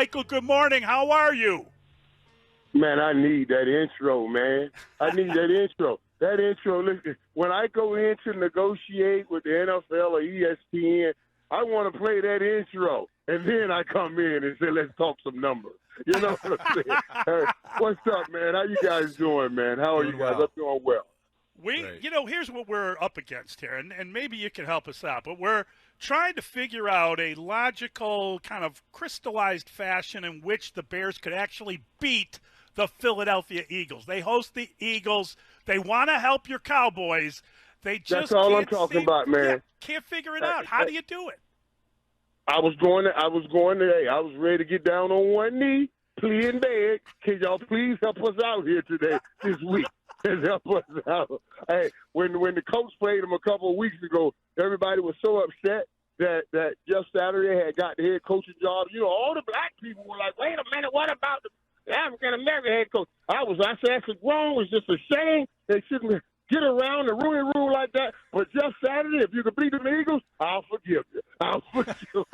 Michael, good morning. How are you? Man, I need that intro, man. I need that intro. That intro, listen, when I go in to negotiate with the NFL or ESPN, I want to play that intro. And then I come in and say, let's talk some numbers. You know what I'm saying? Hey, what's up, man? How you guys doing, man? How are you guys? I'm doing well. Here's what we're up against here, and maybe you can help us out, but we're trying to figure out a logical, kind of crystallized fashion in which the Bears could actually beat the Philadelphia Eagles. They host the Eagles. They want to help your Cowboys. They just That's all I'm talking about, man. Yeah, can't figure it out. How do you do it? I was going today. I was ready to get down on one knee, plea and beg. Can y'all please help us out here today, this week? Help us out. Hey, when the coach played him a couple of weeks ago, everybody was so upset that Jeff Saturday had got the head coaching job. You know, all the black people were like, wait a minute, what about the African-American head coach? I said, that's wrong. It's just a shame. They shouldn't get around the Rooney Rule like that. But Jeff Saturday, if you can beat the Eagles, I'll forgive you. I'll forgive you.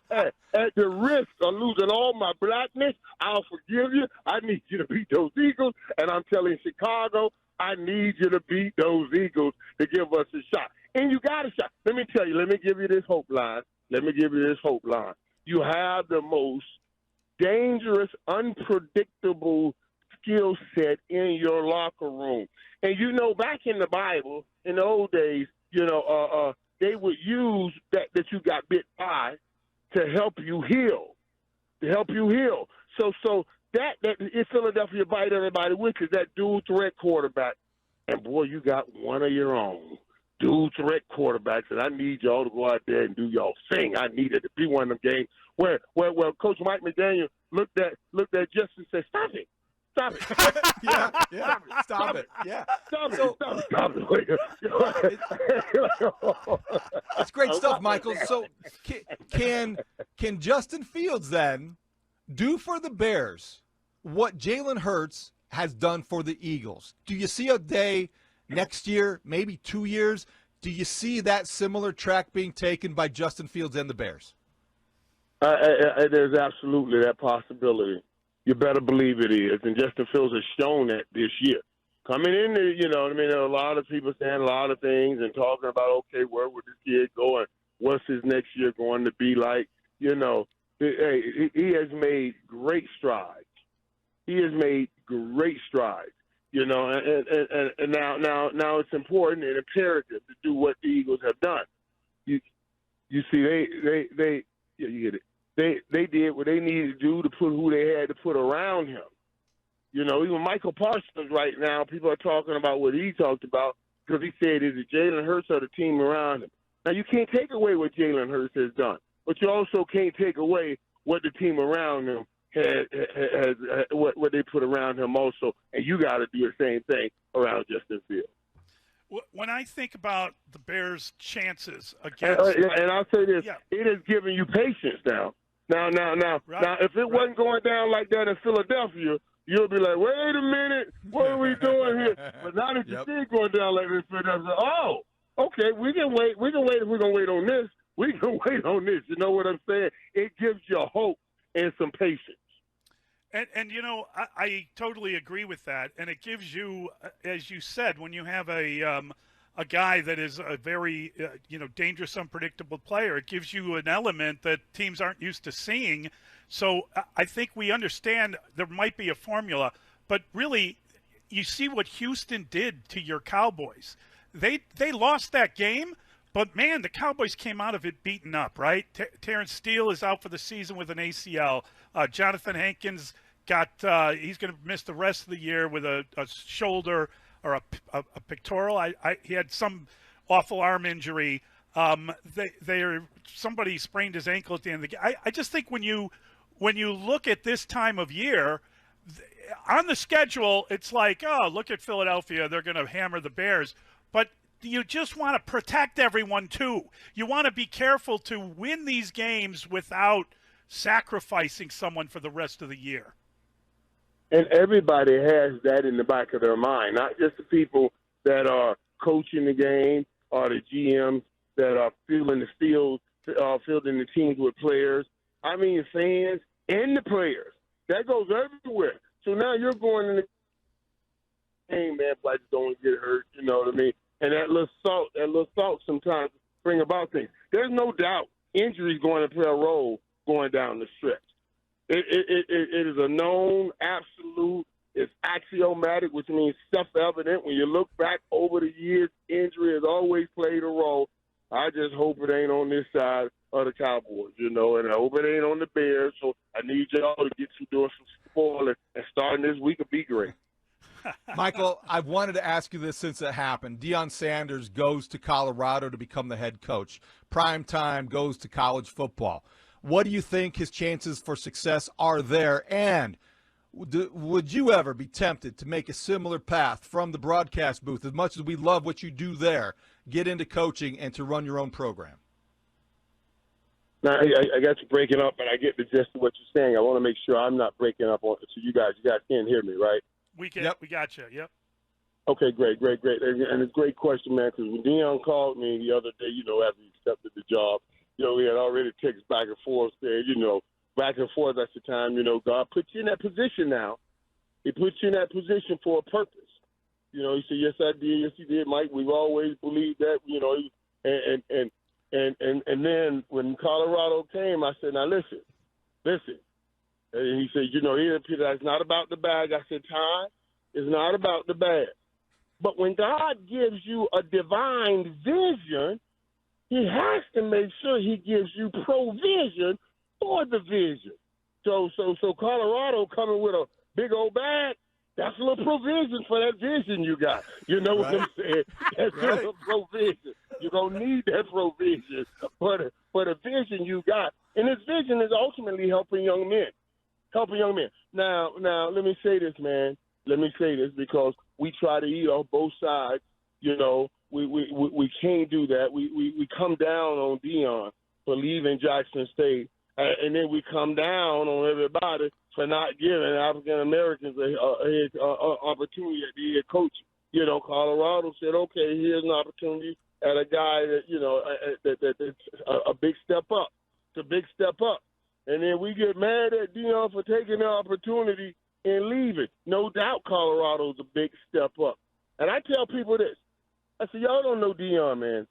At the risk of losing all my blackness, I'll forgive you. I need you to beat those Eagles. And I'm telling Chicago, I need you to beat those Eagles to give us a shot. And you got a shot. Let me tell you, let me give you this hope line. You have the most dangerous, unpredictable skill set in your locker room. And, you know, back in the Bible, in the old days, you know, they would use that you got bit by to help you heal, So that in Philadelphia bite everybody with is that dual threat quarterback. And, boy, you got one of your own dual threat quarterbacks, and I need y'all to go out there and do y'all thing. I need it to be one of them games where Coach Mike McDaniel looked at Justin and said, stop it. Stop it. Yeah. Stop it. Yeah. Stop it. It's great stuff, Michael. So can Justin Fields then do for the Bears what Jalen Hurts has done for the Eagles? Do you see a day next year, maybe 2 years, do you see that similar track being taken by Justin Fields and the Bears? There's absolutely that possibility. You better believe it is. And Justin Fields has shown that this year. Coming in there, you know what I mean, there are a lot of people saying a lot of things and talking about, okay, where would this kid go and what's his next year going to be like? You know, he has made great strides. You know, and now it's important and imperative to do what the Eagles have done. You see, you get it. They did what they needed to do to put who they had to put around him. You know, even Michael Parsons right now, people are talking about what he talked about because he said, is it Jalen Hurts or the team around him? Now, you can't take away what Jalen Hurts has done, but you also can't take away what the team around him has what they put around him also, and you got to do the same thing around Justin Fields. When I think about the Bears' chances against, and I'll say this, it has given you patience now. Now, if it wasn't going down like that in Philadelphia, you'll be like, wait a minute, what are we doing here? But now that you see it going down like this in Philadelphia, oh, okay, we can wait. We can wait if we're going to wait on this. We can wait on this. You know what I'm saying? It gives you hope and some patience. And you know, I totally agree with that. And it gives you, as you said, when you have a guy that is a very, dangerous, unpredictable player, it gives you an element that teams aren't used to seeing. So I think we understand there might be a formula, but really, you see what Houston did to your Cowboys. They lost that game, but, man, the Cowboys came out of it beaten up, right? Terrence Steele is out for the season with an ACL. Jonathan Hankins he's going to miss the rest of the year with a shoulder or a pectoral. He had some awful arm injury. Somebody sprained his ankle at the end of the game. I just think when you look at this time of year, on the schedule, it's like, oh, look at Philadelphia. They're going to hammer the Bears. But you just want to protect everyone, too. You want to be careful to win these games without sacrificing someone for the rest of the year. And everybody has that in the back of their mind, not just the people that are coaching the game or the GMs that are fielding the teams with players. I mean, fans, and the players. That goes everywhere. So now you're going in the game, man, but I just don't want to get hurt, you know what I mean? And that little salt sometimes bring about things. There's no doubt injury is going to play a role going down the stretch. It is a known, absolute, it's axiomatic, which means self-evident. When you look back over the years, injury has always played a role. I just hope it ain't on this side of the Cowboys, you know, and I hope it ain't on the Bears. So I need y'all to get to doing some spoiling, and starting this week will be great. Michael, I've wanted to ask you this since it happened. Deion Sanders goes to Colorado to become the head coach. Primetime goes to college football. What do you think his chances for success are there? And would you ever be tempted to make a similar path from the broadcast booth, as much as we love what you do there, get into coaching and to run your own program? Now, I got you breaking up, but I get the gist of what you're saying. I want to make sure I'm not breaking up on to you guys. You guys can't hear me, right? We can. Yep. We got you. Yep. Okay, great. And it's a great question, man, because when Deion called me the other day, you know, after he accepted the job, you know, we had already texted back and forth saying, you know, back and forth at the time, you know, God put you in that position now. He put you in that position for a purpose. You know, he said, yes, I did. Yes, he did, Mike. We've always believed that, you know, and then when Colorado came, I said, now listen. And he said, you know, Peter, it's not about the bag. I said, Ty, it's not about the bag. But when God gives you a divine vision, he has to make sure he gives you provision for the vision. So Colorado coming with a big old bag, that's a little provision for that vision you got. You know what I'm saying? That's a little provision. You're going to need that provision for the vision you got. And this vision is ultimately helping young men. Now, let me say this, man. Let me say this because we try to eat off both sides. You know, we can't do that. We come down on Deion for leaving Jackson State, and then we come down on everybody for not giving African Americans a opportunity at the head coach. You know, Colorado said, okay, here's an opportunity at a guy that, you know, that's a big step up. It's a big step up. And then we get mad at Deion for taking the opportunity and leaving. No doubt Colorado's a big step up. And I tell people this. I say, y'all don't know Deion, man.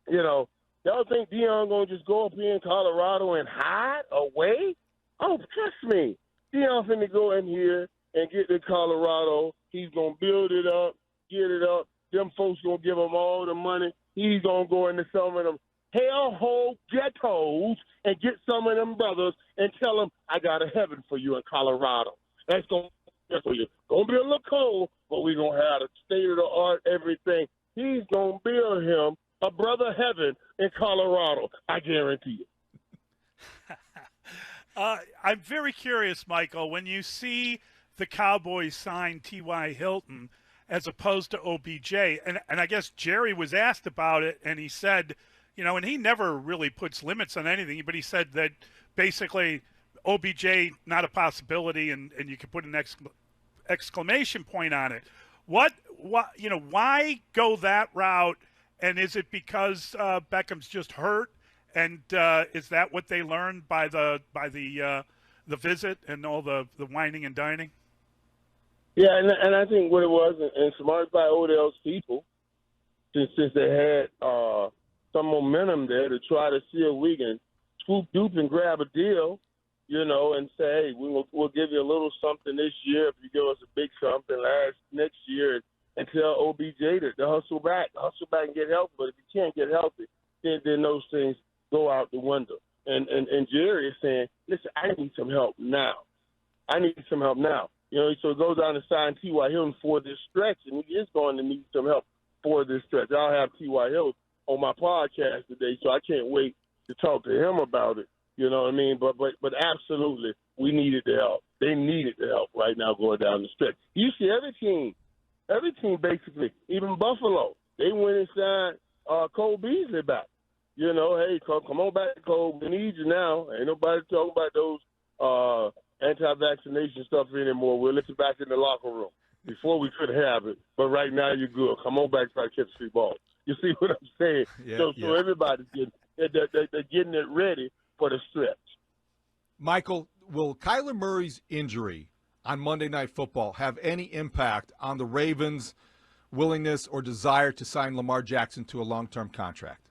You know, y'all think Deion going to just go up here in Colorado and hide away? Oh, trust me. Deion finna go in here and get to Colorado. He's going to build it up, get it up. Them folks going to give him all the money. He's going to go into some of them hellhole ghettos and get some of them brothers and tell them, I got a heaven for you in Colorado. That's going to be for you. Going to be a little cold, but we're going to have the state-of-the-art everything. He's going to build him a brother heaven in Colorado. I guarantee you. I'm very curious, Michael, when you see the Cowboys sign T.Y. Hilton as opposed to OBJ, and I guess Jerry was asked about it, and he said, you know, and he never really puts limits on anything, but he said that basically OBJ not a possibility, and you could put an exclamation point on it. What you know, why go that route? And is it because Beckham's just hurt? And is that what they learned by the visit and all the whining and dining? Yeah, and I think what it was, and smart by Odell's people, since they had some momentum there to try to see if we can swoop dupe and grab a deal, you know, and say, hey, we'll give you a little something this year if you give us a big something next year, and tell OBJ to hustle back and get healthy. But if you can't get healthy, then those things go out the window. And Jerry is saying, listen, I need some help now. You know, so it goes down to sign T.Y. Hilton for this stretch, and he is going to need some help for this stretch. I'll have T.Y. Hilton on my podcast today, so I can't wait to talk to him about it. You know what I mean? But absolutely, we needed the help. They needed the help right now going down the stretch. You see every team basically, even Buffalo, they went and signed Cole Beasley back. You know, hey, come on back, Cole. We need you now. Ain't nobody talking about those anti-vaccination stuff anymore. We'll let you back in the locker room. Before we could have it, but right now you're good. Come on back, try to catch the ball. You see what I'm saying? Yeah, so everybody's they're getting it ready for the stretch. Michael, will Kyler Murray's injury on Monday Night Football have any impact on the Ravens' willingness or desire to sign Lamar Jackson to a long-term contract?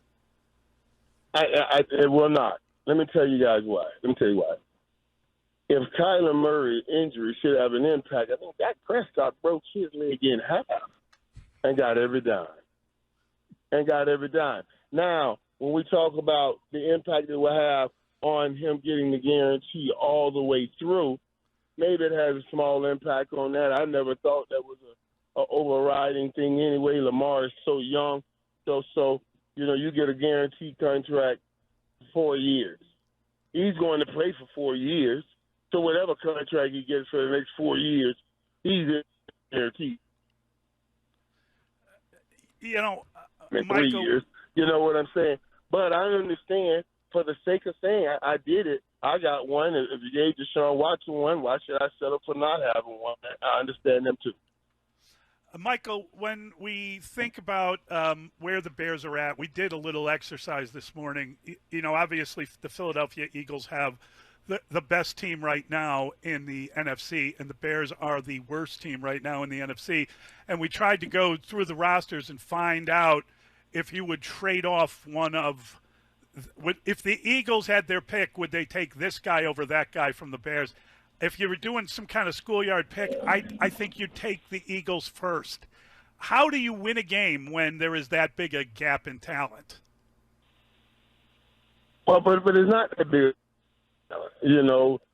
It will not. Let me tell you guys why. If Kyler Murray's injury should have an impact, I think Dak Prescott broke his leg in half and got every dime. Now, when we talk about the impact it will have on him getting the guarantee all the way through, maybe it has a small impact on that. I never thought that was an overriding thing anyway. Lamar is so young. So you get a guaranteed contract for 4 years. He's going to play for 4 years. So whatever contract he gets for the next 4 years, he's guaranteed. Michael, 3 years. You know what I'm saying? But I understand, for the sake of saying I did it, I got one. If you gave Deshaun Watson one, why should I settle for not having one? I understand them too. Michael, when we think about where the Bears are at, we did a little exercise this morning. Obviously the Philadelphia Eagles have the best team right now in the NFC, and the Bears are the worst team right now in the NFC. And we tried to go through the rosters and find out if you would trade off one of – if the Eagles had their pick, would they take this guy over that guy from the Bears? If you were doing some kind of schoolyard pick, I think you'd take the Eagles first. How do you win a game when there is that big a gap in talent? Well, but it's not that big. The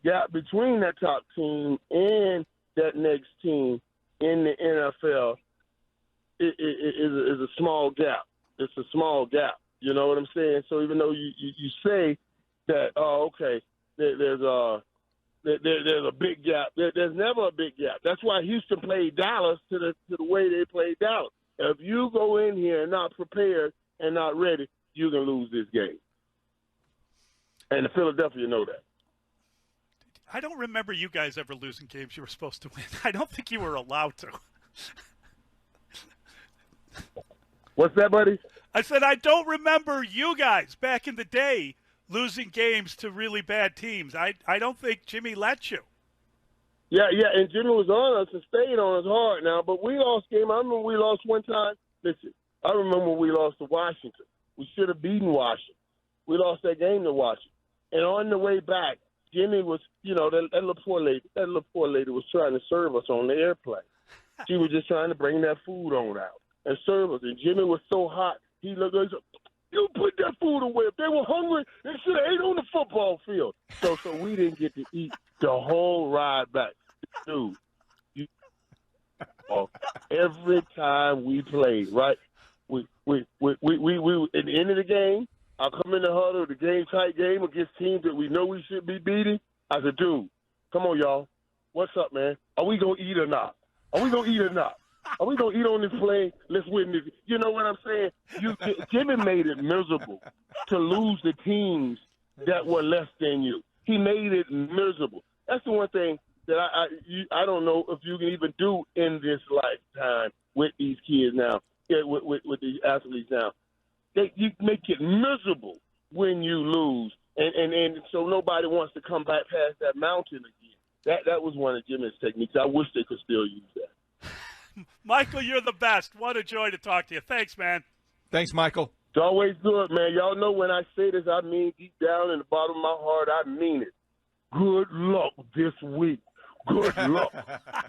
gap between that top team and that next team in the NFL is a small gap. It's a small gap. You know what I'm saying? So even though you say that, there's a big gap. There's never a big gap. That's why Houston played Dallas to the way they played Dallas. If you go in here not prepared and not ready, you're gonna lose this game. And the Philadelphia know that. I don't remember you guys ever losing games you were supposed to win. I don't think you were allowed to. What's that, buddy? I said I don't remember you guys back in the day losing games to really bad teams. I don't think Jimmy let you. Yeah, and Jimmy was on us and stayed on us hard now. But we lost game. I remember we lost one time. Listen, I remember we lost to Washington. We should have beaten Washington. We lost that game to Washington. And on the way back, Jimmy was, that little poor lady was trying to serve us on the airplane. She was just trying to bring that food on out and serve us. And Jimmy was so hot, he looked like, you put that food away. If they were hungry, they should have ate on the football field. So we didn't get to eat the whole ride back. Dude, every time we played, right, we at the end of the game, I come in the huddle, the tight game against teams that we know we should be beating. I said, dude, come on, y'all. What's up, man? Are we going to eat or not? Are we going to eat or not? Are we going to eat on this play? Let's win this. You know what I'm saying? Jimmy made it miserable to lose the teams that were less than you. He made it miserable. That's the one thing that I don't know if you can even do in this lifetime with these kids now, with these athletes now. You make it miserable when you lose, and so nobody wants to come back past that mountain again. That was one of Jimmy's techniques. I wish they could still use that. Michael, you're the best. What a joy to talk to you. Thanks, man. Thanks, Michael. It's always good, man. Y'all know when I say this, I mean deep down in the bottom of my heart, I mean it. Good luck this week. Good luck.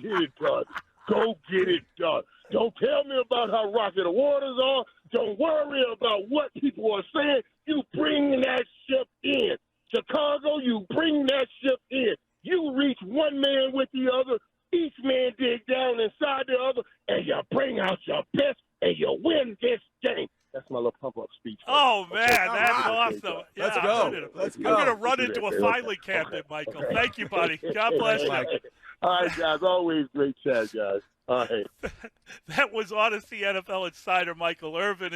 Get it done. Go get it done. Don't tell me about how rocky the waters are. Don't worry about what people are saying. You bring that ship in. Chicago, you bring that ship in. You reach one man with the other. Each man dig down inside the other, and you bring out your best, and you win this game. That's my little pump-up speech. Oh, man, that's awesome. Let's go. Let's go. I'm going to run into a filing cabinet, Michael. Thank you, buddy. God bless you. All right, guys. Always great chat, guys. All right. That was Odyssey NFL insider Michael Irvin.